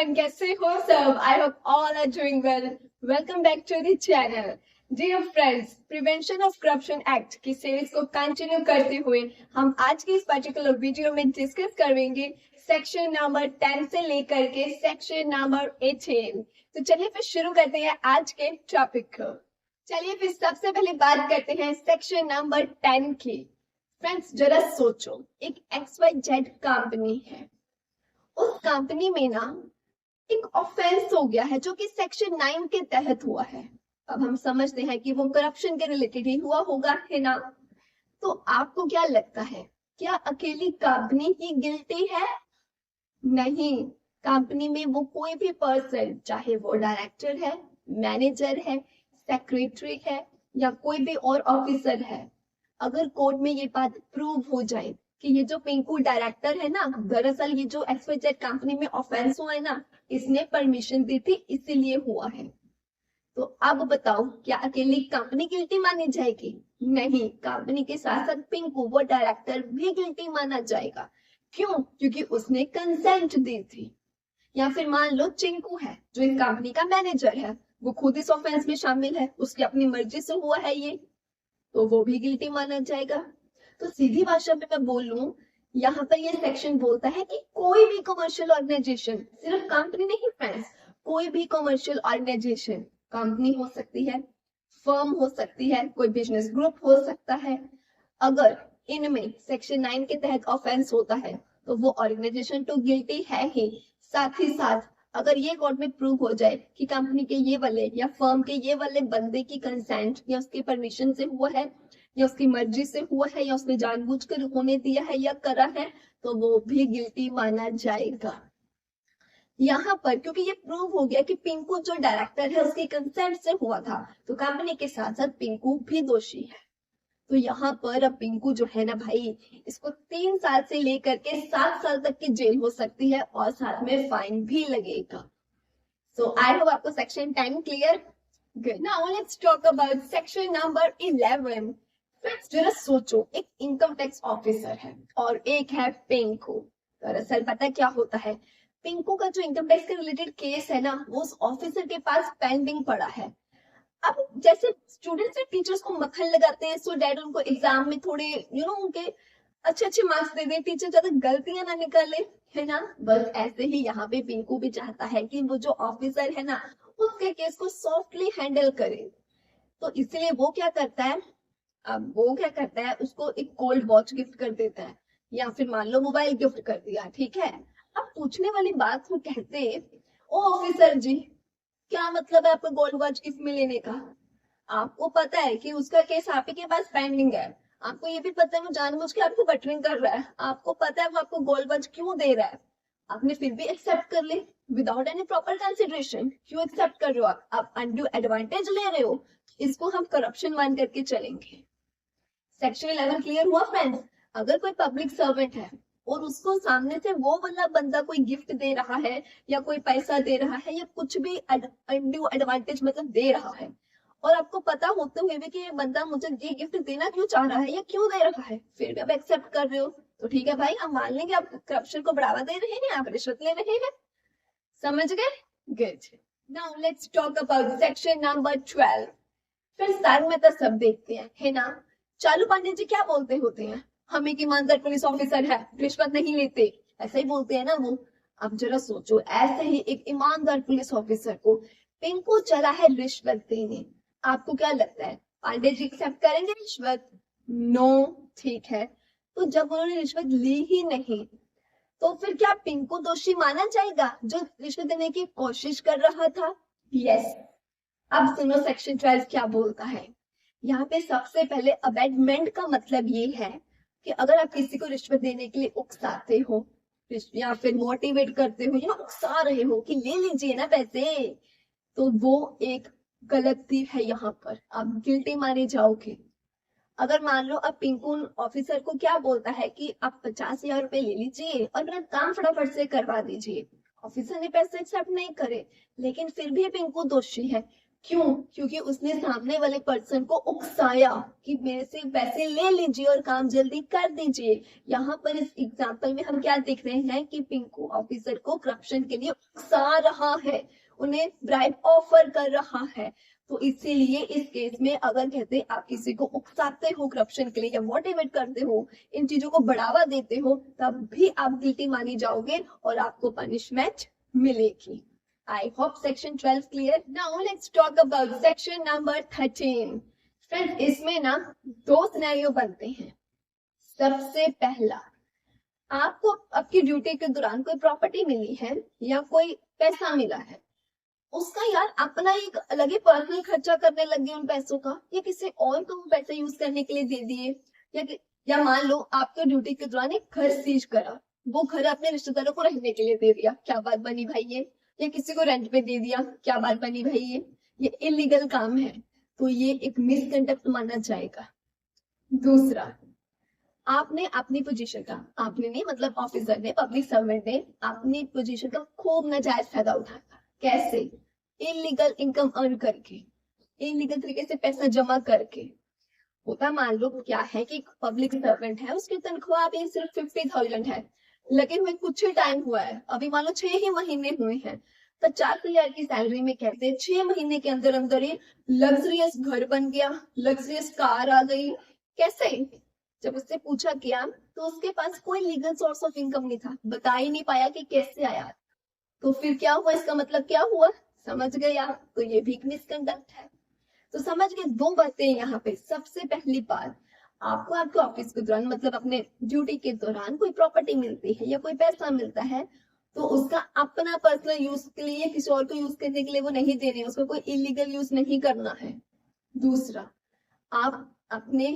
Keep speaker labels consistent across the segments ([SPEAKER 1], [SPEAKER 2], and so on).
[SPEAKER 1] everyone, कैसे हो सब? I hope all are doing well. Welcome back to the channel. Dear friends, prevention of corruption act की series को continue करते हुए हम आज की इस पर्टिकुलर वीडियो में डिस्कस करेंगे सेक्शन नंबर 10 से लेकर के सेक्शन नंबर 18। तो चलिए फिर शुरू करते हैं आज के टॉपिक को। चलिए फिर सबसे पहले बात करते हैं सेक्शन नंबर 10 की। फ्रेंड्स जरा सोचो, एक XYZ कंपनी है, उस कंपनी में ना एक ऑफेंस हो गया है जो कि सेक्शन 9 के तहत हुआ है। अब हम समझते हैं कि वो करप्शन के रिलेटेड ही हुआ होगा, है ना? तो आपको क्या लगता है, क्या अकेली कंपनी ही गिल्टी है? नहीं, कंपनी में वो कोई भी पर्सन, चाहे वो डायरेक्टर है, मैनेजर है, सेक्रेटरी है या कोई भी और ऑफिसर है, अगर कोर्ट में ये बात प्रूव हो जाए कि ये जो पिंकू डायरेक्टर है ना, दरअसल ये जो XYZ कंपनी में ऑफेंस हुआ है ना, इसने परमिशन दी थी, इसीलिए हुआ है, तो अब बताओ क्या अकेली कंपनी गिल्टी मानी जाएगी? नहीं, कंपनी के साथ साथ पिंकू वो डायरेक्टर भी गिल्टी माना जाएगा। क्यों? क्योंकि उसने कंसेंट दी थी। या फिर मान लो चिंकू है जो इस कंपनी का मैनेजर है, वो खुद इस ऑफेंस में शामिल है, उसकी अपनी मर्जी से हुआ है ये, तो वो भी गिल्टी माना जाएगा। तो सीधी भाषा में मैं बोलूं, यहाँ पर ये सेक्शन बोलता है कि कोई भी कमर्शियल ऑर्गेनाइजेशन, सिर्फ कंपनी नहीं फ्रेंड्स, कोई भी कमर्शियल ऑर्गेनाइजेशन, कंपनी हो सकती है, फर्म हो सकती है, कोई बिजनेस ग्रुप हो सकता है, अगर इनमें सेक्शन 9 के तहत ऑफेंस होता है तो वो ऑर्गेनाइजेशन तो गिल्टी है ही। साथ ही साथ अगर ये कोर्ट में प्रूव हो जाए कि कंपनी के ये वाले या फर्म के ये वाले बंदे की कंसेंट या उसकी परमिशन से हुआ है या उसकी मर्जी से हुआ है या उसने जानबूझकर होने दिया है या करा है, तो वो भी गिल्टी माना जाएगा। यहाँ पर क्योंकि ये प्रूव हो गया कि पिंकू जो डायरेक्टर है उसकी कंसेंट से हुआ था, तो कंपनी के साथ साथ पिंकू भी दोषी है। तो यहाँ पर अब पिंकू जो है ना भाई, इसको 3 साल से लेकर के 7 साल तक की जेल हो सकती है और साथ में फाइन भी लगेगा। सो आई होप आपको section 10 clear. Good, now let's talk about section number 11। Friends जरा सोचो, एक इनकम टैक्स ऑफिसर है और एक है पिंकू। दरअसल पता क्या होता है, पिंकू का जो इनकम टैक्स के रिलेटेड केस है ना, वो उस ऑफिसर के पास पेंडिंग पड़ा है। अब जैसे स्टूडेंट्स और टीचर्स को मक्खन लगाते हैं सो डैट उनको एग्जाम में थोड़े उनके अच्छे अच्छे मार्क्स दे दे, टीचर ज्यादा गलतियां ना निकाले, है ना? बस ऐसे ही यहाँ पे पिंकू भी चाहता है कि वो जो ऑफिसर है ना, उसके केस को सॉफ्टली हैंडल करे। तो इसलिए वो क्या करता है, अब वो क्या करता है, उसको एक गोल्ड वॉच गिफ्ट कर देता है या फिर मान लो मोबाइल गिफ्ट कर दिया, ठीक है? अब पूछने वाली बात वो कहते, ओ ऑफिसर जी, क्या मतलब है आपको गोल्ड वॉच गिफ्ट में लेने का? आपको पता है कि उसका केस आप ही के पास पेंडिंग है, आपको ये भी पता है वो जानबूझ के आपको बटरिंग कर रहा है, आपको पता है वो आपको गोल्ड वॉच क्यों दे रहा है, आपने फिर भी एक्सेप्ट कर ली विदाउट एनी प्रॉपर कंसिडरेशन। क्यों एक्सेप्ट कर रहे हो आप अनड्यू एडवांटेज ले रहे हो। इसको हम करप्शन मान करके चलेंगे। सेक्शन 11 क्लियर हुआ फ्रेंड्स? अगर कोई पब्लिक सर्वेंट है और उसको सामने से वो वाला बंदा कोई गिफ्ट दे रहा है या कोई पैसा दे रहा है या कुछ भी अनड्यू एडवांटेज मतलब दे रहा है, और आपको पता होते हुए भी कि ये बंदा मुझे ये गिफ्ट देना क्यों चाह रहा है या क्यों दे रहा है, फिर भी आप एक्सेप्ट कर रहे हो, तो ठीक है भाई, हम मान लेंगे आप करप्शन को बढ़ावा दे रहे हैं, आप रिश्वत ले रहे हैं। समझ गए? Good, now let's talk about section number 12। फिर सार में तो सब देखते हैं, है ना? चालू पांडे जी क्या बोलते होते हैं, हम एक ईमानदार पुलिस ऑफिसर है, रिश्वत नहीं लेते, ऐसा ही बोलते हैं ना वो। अब जरा सोचो, ऐसे ही एक ईमानदार पुलिस ऑफिसर को पिंकू चला है रिश्वत देने, आपको क्या लगता है पांडे जी एक्सेप्ट करेंगे रिश्वत? नो, ठीक है। तो जब उन्होंने रिश्वत ली ही नहीं, तो फिर क्या पिंकू दोषी माना जाएगा जो रिश्वत देने की कोशिश कर रहा था? यस। अब सुनो सेक्शन 12 क्या बोलता है। यहाँ पे सबसे पहले अबेटमेंट का मतलब ये है कि अगर आप किसी को रिश्वत देने के लिए उकसाते हो या फिर मोटिवेट करते हो या उकसा रहे हो कि ले लीजिए ना पैसे, तो वो एक गलती है, यहाँ पर आप गिल्टी माने जाओगे। अगर मान लो अब पिंकू ऑफिसर को क्या बोलता है कि आप 50,000 रुपए ले लीजिए और मेरा काम फटाफट से करवा दीजिए, ऑफिसर ने पैसे एक्सेप्ट नहीं करे, लेकिन फिर भी पिंकू दोषी है, क्यों? क्योंकि उसने सामने वाले पर्सन को उकसाया कि मेरे से पैसे ले लीजिए और काम जल्दी कर दीजिए। यहाँ पर इस एग्जाम्पल में हम क्या देख रहे हैं कि पिंकू ऑफिसर को करप्शन के लिए उकसा रहा है, उन्हें ब्राइब ऑफर कर रहा है। तो इसीलिए इस केस में अगर कहते हैं आप किसी को उकसाते हो करप्शन के लिए या मोटिवेट करते हो, इन चीजों को बढ़ावा देते हो, तब भी आप गिल्टी मानी जाओगे और आपको पनिशमेंट मिलेगी। I hope section 12 clear. Now let's talk about section number 13. Friends, इसमें ना दो सिनेरियो बनते हैं। सबसे पहला, आपको आपकी ड्यूटी के दौरान कोई प्रॉपर्टी मिली है या कोई पैसा मिला है, उसका यार अपना एक अलग ही पर्सनल खर्चा करने लग गए उन पैसों का, या किसी और को वो पैसे यूज करने के लिए दे दिए, या मान लो आपके ड्यूटी के दौरान एक घर सीज करा, वो घर अपने रिश्तेदारों को रहने के लिए दे दिया, क्या बात बनी भाई ये? या किसी को रेंट पे दे दिया, क्या बात बनी भाई ये इलीगल काम है, तो ये एक मिसकंडक्ट माना जाएगा। दूसरा, आपने अपनी पोजीशन का, आपने नहीं मतलब ऑफिसर ने, पब्लिक सर्वेंट ने अपनी पोजीशन का खूब नाजायज फायदा उठाया। कैसे? इलीगल इनकम अर्न करके, इलीगल तरीके से पैसा जमा करके। होता मान लो क्या है कि पब्लिक सर्वेंट है, उसकी तनख्वाह अभी सिर्फ 50,000 है, लगे हुए कुछ ही टाइम हुआ है, अभी मान लो 6 ही महीने हुए हैं, 50,000 की सैलरी में कहते हैं 6 महीने के अंदर अंदर ही लग्जरियस घर बन गया, लग्जरियस कार आ गई। कैसे? जब उससे पूछा गया तो उसके पास कोई लीगल सोर्स ऑफ इनकम नहीं था, बता ही नहीं पाया कि कैसे आया। तो फिर क्या हुआ? इसका मतलब क्या हुआ? समझ गए आप? तो ये भी मिसकंडक्ट है। तो समझ गए दो बातें यहाँ पे। सबसे पहली बात, आपको आपके ऑफिस के दौरान मतलब अपने ड्यूटी के दौरान कोई प्रॉपर्टी मिलती है या कोई पैसा मिलता है, तो उसका अपना पर्सनल यूज के लिए, किसी और को यूज करने के लिए वो नहीं दे रहे, उसको कोई इलीगल यूज नहीं करना है। दूसरा, आप अपने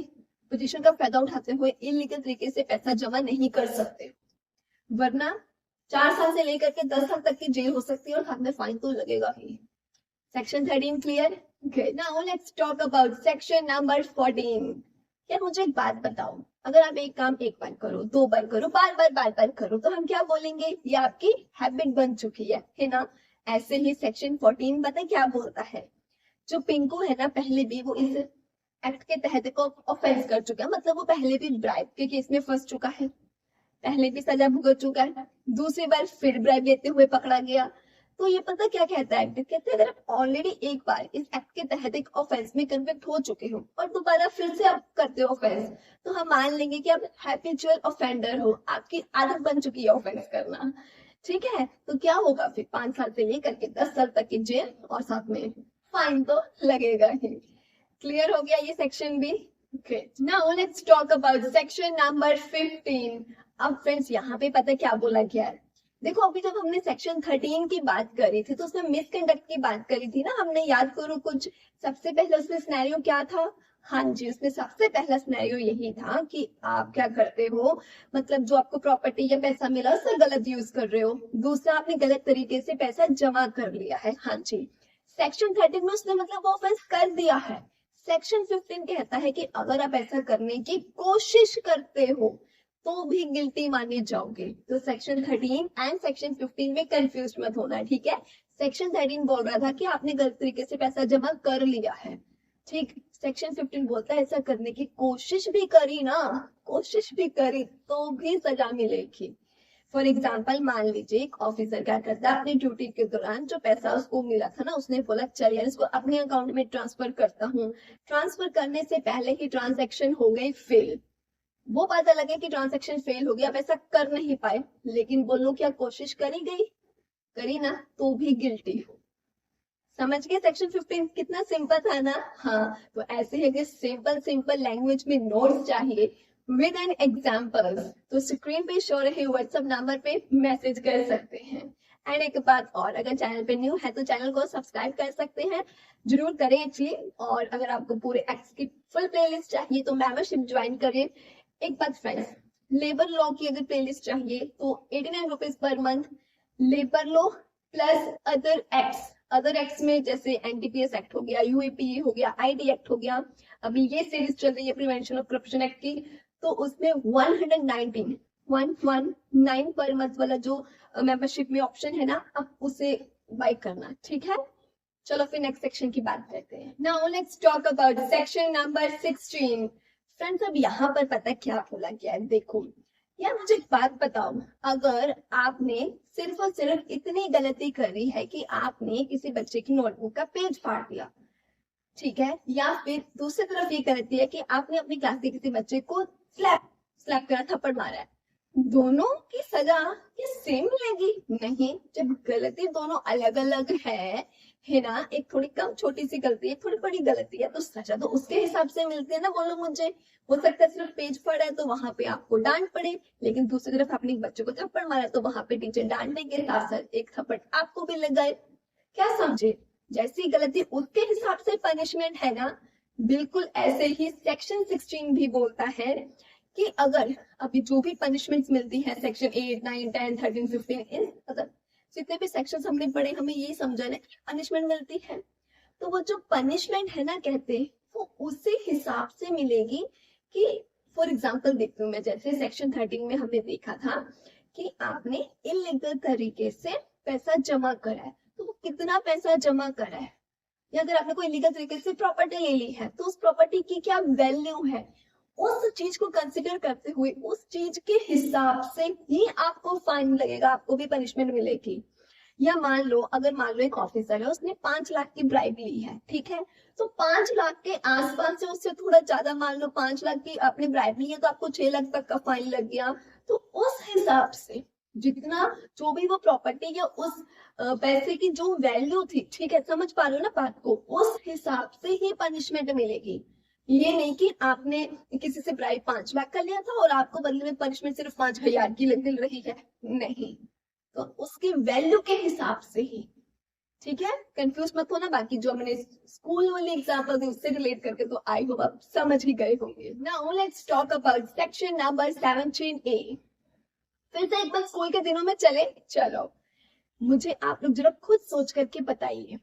[SPEAKER 1] पोजीशन का फायदा उठाते हुए इलीगल तरीके से पैसा जमा नहीं कर सकते, वरना 4 साल से लेकर के 10 साल तक की जेल हो सकती है और साथ में फाइन तो लगेगा ही। Section 13 clear? Okay, now let's talk about section number 14. यार मुझे एक बात बताओ, अगर आप एक काम एक बार करो, 2 बार करो, बार बार करो, तो हम क्या बोलेंगे? ये आपकी हैबिट बन चुकी है ना? ऐसे ही सेक्शन 14 पता है क्या बोलता है? जो पिंकू है ना, पहले भी वो इस एक्ट के तहत को ऑफेंस कर चुका है, मतलब वो पहले भी ब्राइब के केस में फंस चुका है, पहले भी सजा भुगत चुका है, दूसरी बार फिर ब्राइब लेते हुए पकड़ा गया। तो ये पता क्या कहता है? कहते हैं अगर आप ऑलरेडी एक बार इस एक्ट के तहत एक ऑफेंस में कन्विक्ट हो चुके हो और दोबारा फिर से आप करते हो ऑफेंस, तो हम मान लेंगे कि आप हैबिचुअल ऑफेंडर हो, आपकी आदत बन चुकी है ऑफेंस करना। ठीक है? तो क्या होगा फिर? 5 साल से लेकर के 10 साल तक की जेल और साथ में फाइन तो लगेगा ही। क्लियर हो गया ये सेक्शन भी? Okay. Now let's talk about section number 15. अब फ्रेंड्स यहाँ पे पता क्या बोला गया है? देखो अभी जब हमने सेक्शन 13 की बात करी थी तो उसमें मिसकंडक्ट की बात करी थी ना हमने, याद करो कुछ। सबसे पहले उसमें सिनेरियो क्या था? हाँ जी, उसमें सबसे पहला सिनेरियो यही था कि आप क्या करते हो, मतलब जो आपको प्रॉपर्टी या पैसा मिला उसका गलत यूज कर रहे हो। दूसरा, आपने गलत तरीके से पैसा जमा कर लिया है। हाँ जी, सेक्शन 13 में उसने मतलब वो ऑफेंस कर दिया है। सेक्शन 15 कहता है कि अगर आप ऐसा करने की कोशिश करते हो तो भी गिल्टी माने जाओगे। तो सेक्शन 13 एंड सेक्शन 15 में कंफ्यूज मत होना, ठीक है? सेक्शन 13 बोल रहा था कि आपने गलत तरीके से पैसा जमा कर लिया है, ठीक। सेक्शन 15 बोलता है ऐसा करने की कोशिश भी करी ना, कोशिश भी करी तो भी सजा मिलेगी। फॉर एग्जाम्पल, मान लीजिए एक ऑफिसर क्या करता है, अपनी ड्यूटी के दौरान जो पैसा उसको मिला था ना, उसने बोला चल यार इसको अपने अकाउंट में ट्रांसफर करता हूँ। ट्रांसफर करने से पहले ही ट्रांजैक्शन हो गई फेल। वो पता लगे कि ट्रांजैक्शन फेल हो गया, पैसा कर नहीं पाए, लेकिन बोलो क्या कोशिश करी गई? करी ना, तो भी गिल्टी हो। समझ गए सेक्शन 15 कितना सिंपल था ना? हाँ, तो ऐसे ही अगर सिंपल लैंग्वेज में नोट्स चाहिए विद एन एग्जाम्पल तो स्क्रीन पे शो रहे व्हाट्सएप नंबर पे मैसेज कर सकते हैं। एंड एक बात और, अगर चैनल पे न्यू है तो चैनल को सब्सक्राइब कर सकते हैं, जरूर करें एक्चुअली। और अगर आपको पूरे एक्ट्स की फुल प्लेलिस्ट चाहिए तो मेंबरशिप ज्वाइन करें। एक बात फ्रेंड्स, लेबर लॉ की अगर प्लेलिस्ट चाहिए तो 89 rupees per month, labour law plus other acts में जैसे एनटीपीएस एक्ट हो गया, यूएपीए हो गया, आईटी एक्ट हो गया, अभी ये सीरीज चल रही है प्रिवेंशन ऑफ करप्शन एक्ट की, तो उसमें 119 पर मंथ वाला जो मेंबरशिप में ऑप्शन है ना, आप उसे बाय करना, ठीक है? चलो फिर नेक्स्ट सेक्शन की बात करते हैं। Now let's talk about section number 16। Friends, अब यहाँ पर पता क्या बोला गया है, देखो यार मुझे एक बात बताओ, अगर आपने सिर्फ और सिर्फ इतनी गलती करी है कि आपने किसी बच्चे की नोटबुक का पेज फाड़ दिया, ठीक है, या फिर दूसरी तरफ ये गलती है कि आपने अपनी क्लास के किसी बच्चे को स्लैप स्लैप करा, थप्पड़ मारा है, दोनों की सजा ये सेम मिलेगी? नहीं, जब गलती दोनों अलग अलग है ना, एक थोड़ी कम छोटी सी गलती है, थोड़ी बड़ी गलती है, तो सजा तो उसके हिसाब से मिलती है ना। बोलो मुझे, हो सकता है सिर्फ पेज फाड़ा है तो वहां पे आपको डांट पड़े, लेकिन दूसरी तरफ अपने बच्चे को थप्पड़ मारा तो वहां पे टीचर डांटने के साथ साथ एक थप्पड़ आपको भी लग गए। क्या समझे? जैसी गलती उसके हिसाब से पनिशमेंट है ना, बिल्कुल ऐसे ही सेक्शन 16 भी बोलता है कि अगर अभी जो भी पनिशमेंट्स मिलती है सेक्शन 8, 9, 10, 13, 15, इन मतलब जितने भी सेक्शंस हमने पढ़े, हमें ये समझना है पनिशमेंट मिलती है, तो वो जो पनिशमेंट है ना, कहते हैं वो उसी हिसाब से मिलेगी कि फॉर एग्जाम्पल देखती हूँ मैं, जैसे सेक्शन 13 में हमने देखा था कि आपने इलीगल तरीके से पैसा जमा करा है, तो वो कितना पैसा जमा करा है, या अगर आपने कोई इलीगल तरीके से प्रॉपर्टी ले ली है तो उस प्रॉपर्टी की क्या वैल्यू है, उस चीज को कंसिडर करते हुए उस चीज के हिसाब से ही आपको फाइन लगेगा, आपको भी पनिशमेंट मिलेगी। या मान लो, अगर मान लो एक ऑफिसर है, उसने 5 लाख की ब्राइब ली है, ठीक है, तो 5 लाख के आसपास से उससे थोड़ा ज्यादा, मान लो 5 लाख की आपने ब्राइब ली है तो आपको 6 लाख तक का फाइन लग गया, तो उस हिसाब से जितना जो भी वो प्रॉपर्टी या उस पैसे की जो वैल्यू थी, ठीक है, समझ पा रहे हो ना बात को, उस हिसाब से ही पनिशमेंट मिलेगी। ये नहीं कि आपने किसी से ब्राइब 5 लाख का लिया था और आपको बदले में पनिशमेंट सिर्फ 5,000 की मिल रही है, नहीं, तो उसकी वैल्यू के हिसाब से ही, ठीक है, कंफ्यूज मत होना। बाकी जो मैंने स्कूल वाली एग्जांपल दी उससे रिलेट करके तो आई होप आप समझ ही गए होंगे। Now let's talk about section number 17A। फिर से एक बार स्कूल के दिनों में चले, चलो मुझे आप लोग जरा खुद सोच करके बताइए,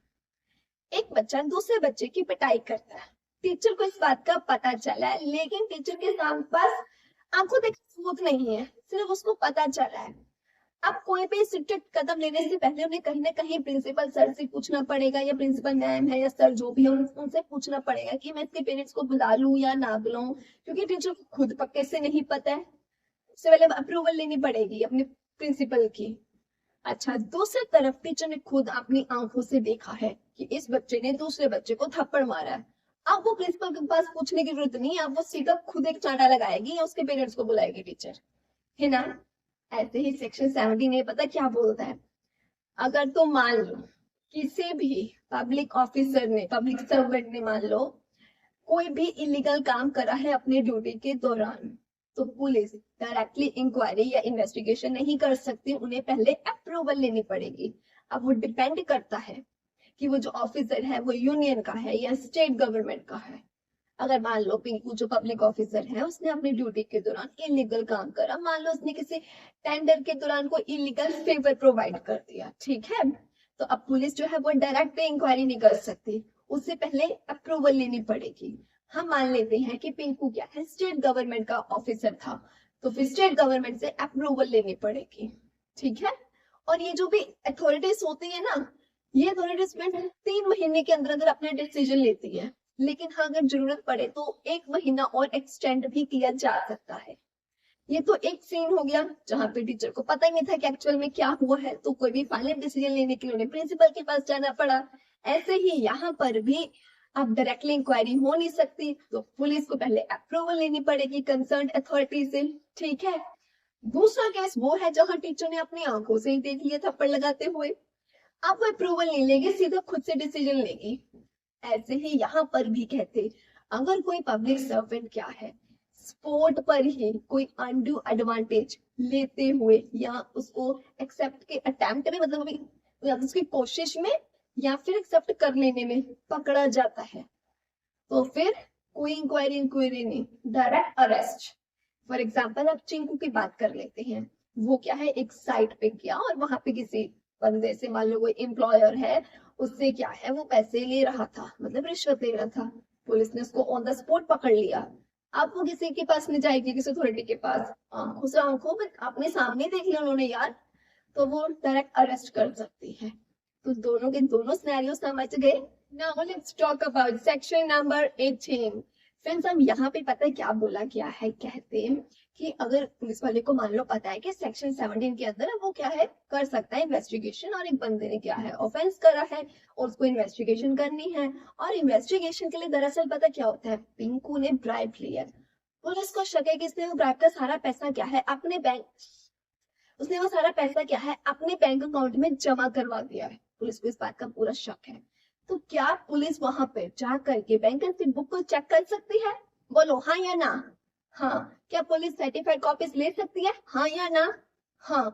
[SPEAKER 1] एक बच्चा दूसरे बच्चे की पिटाई करता है, टीचर को इस बात का पता चला है, लेकिन टीचर के पास आंखों देख सबूत नहीं है, सिर्फ उसको पता चला है। अब कोई भी स्ट्रिक्ट कदम लेने से पहले उन्हें कहीं ना कहीं प्रिंसिपल सर से पूछना पड़ेगा, या प्रिंसिपल मैम है या सर जो भी है उनसे पूछना पड़ेगा कि मैं इसके पेरेंट्स को बुला लूं या ना बुलाऊं, क्योंकि टीचर को खुद पक्के से नहीं पता है, उससे पहले अप्रूवल लेनी पड़ेगी अपने प्रिंसिपल की। अच्छा, दूसरी तरफ टीचर ने खुद अपनी आंखों से देखा है कि इस बच्चे ने दूसरे बच्चे को थप्पड़ मारा है, अब वो प्रिंसिपल के पास पूछने की जरूरत नहीं है, अब वो सीधा खुद एक चांटा लगाएगी या उसके पेरेंट्स को बुलाएगी टीचर, है ना। ऐसे ही सेक्शन 17 ने पता क्या बोलता है, अगर तो मान लो किसी भी पब्लिक ऑफिसर ने, पब्लिक सर्वेंट ने मान लो कोई भी इलीगल काम करा है अपने ड्यूटी के दौरान, तो पुलिस डायरेक्टली इंक्वायरी या इन्वेस्टिगेशन नहीं कर सकती, उन्हें पहले अप्रूवल लेनी पड़ेगी। अब वो डिपेंड करता है कि वो जो ऑफिसर है वो यूनियन का है या स्टेट गवर्नमेंट का है। अगर मान लो पिंकू जो पब्लिक ऑफिसर है उसने अपनी ड्यूटी के दौरान इलीगल काम करा, मान लो उसने किसी टेंडर के दौरान कोई इलीगल फेवर प्रोवाइड कर दिया, ठीक है, तो अब पुलिस जो है वो डायरेक्ट इंक्वायरी नहीं कर सकती, उससे पहले अप्रूवल लेनी पड़ेगी। हम मान लेते हैं कि पिंकू क्या है, स्टेट गवर्नमेंट का ऑफिसर था, तो फिर स्टेट गवर्नमेंट से अप्रूवल लेनी पड़ेगी, ठीक है। और ये जो भी अथॉरिटीज होती है ना, ये अथॉरिटीज 3 महीने के अंदर अंदर अपना डिसीजन लेती है, लेकिन हाँ अगर जरूरत पड़े तो 1 महीना और एक्सटेंड भी किया जा सकता है। ये तो एक सीन हो गया जहां पे टीचर को पता ही नहीं था कि एक्चुअल में क्या हुआ है, तो कोई भी फाइनल डिसीजन लेने के लिए उन्हें प्रिंसिपल के पास जाना पड़ा। ऐसे ही यहाँ पर भी अब डायरेक्टली इंक्वायरी हो नहीं सकती, तो पुलिस को पहले अप्रूवल लेनी पड़ेगी कंसर्न अथॉरिटी से, ठीक है। दूसरा केस वो है जहां टीचर ने अपनी आंखों से ही देख लिया थप्पड़ लगाते हुए, अब वो अप्रूवल नहीं लेगी, सीधा खुद से डिसीजन लेगी। ऐसे ही यहाँ पर भी कहते, अगर कोई पब्लिक सर्वेंट क्या है स्पोर्ट पर ही कोई अनड्यू एडवांटेज लेते हुए या उसको एक्सेप्ट के अटेम्प्ट में, मतलब या उसकी कोशिश में या फिर एक्सेप्ट कर लेने में पकड़ा जाता है, तो फिर कोई इंक्वायरी नहीं, डायरेक्ट अरेस्ट। फॉर एग्जाम्पल अब चिंकू की बात कर लेते हैं, वो क्या है एक साइट पे गया और वहां पे किसी बंदे से, मान लो कोई एम्प्लॉयर है, उससे क्या है वो पैसे ले रहा था, मतलब रिश्वत ले रहा था, पुलिस ने उसको ऑन द स्पॉट पकड़ लिया। अब वो किसी के पास नहीं जाएगी, किसी अथॉरिटी के पास, आंखों से आंखों में अपने सामने देख लिया उन्होंने यार, तो वो डायरेक्ट अरेस्ट कर सकती है। तो दोनों के दोनों सिनेरियो समझ गए। Now let's talk about section number 18। Friends, हम यहाँ पे पता है क्या बोला गया है, कहते हैं कि अगर पुलिस वाले को मान लो पता है कि सेक्शन 17 के अंदर वो क्या है कर सकता है इन्वेस्टिगेशन, और एक बंदे ने क्या है ऑफेंस करा है और उसको इन्वेस्टिगेशन करनी है, और इन्वेस्टिगेशन के लिए दरअसल पता क्या होता है, पिंकू ने ब्राइब लिया। पुलिस को शक है कि इसने वो ब्राइब का सारा पैसा क्या है अपने बैंक उसने वो सारा पैसा क्या है अपने बैंक अकाउंट में जमा करवा दिया है। पुलिस को इस बात का पूरा शक है। तो क्या पुलिस वहां पे जा करके बैंक बुक को चेक कर सकती है? बोलो हाँ या ना। हाँ। क्या पुलिस सर्टिफाइड कॉपीज ले सकती है? हाँ या ना। हाँ।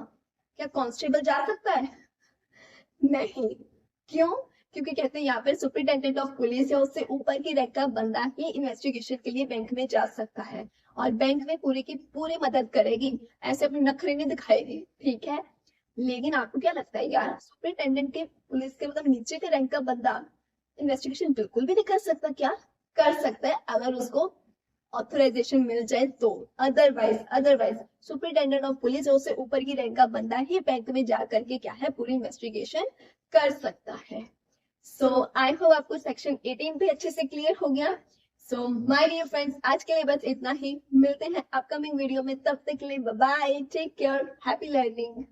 [SPEAKER 1] क्या कांस्टेबल जा सकता है? नहीं। क्यों? क्योंकि कहते हैं यहाँ पे सुपरिटेंडेंट ऑफ पुलिस या उससे ऊपर की रैंक का बंदा ही इन्वेस्टिगेशन के लिए बैंक में जा सकता है, और बैंक में पूरी की पूरी मदद करेगी, ऐसे अपने नखरे नहीं दिखाएगी, ठीक है। लेकिन आपको क्या लगता है यार, सुपरिटेंडेंट के पुलिस के मतलब नीचे के रैंक का बंदा इन्वेस्टिगेशन बिल्कुल भी नहीं कर सकता? क्या कर सकता है अगर उसको ऑथराइजेशन मिल जाए तो। अदरवाइज सुपरिटेंडेंट ऑफ पुलिस और उससे ऊपर की रैंक का बंदा ही बैंक में जा करके क्या है पूरी इन्वेस्टिगेशन कर सकता है। सो आई होप आपको सेक्शन 18 भी अच्छे से क्लियर हो गया। सो माय डियर फ्रेंड्स, आज के लिए बस इतना ही। मिलते हैं अपकमिंग वीडियो में, तब तक के लिए bye bye, take care, happy learning.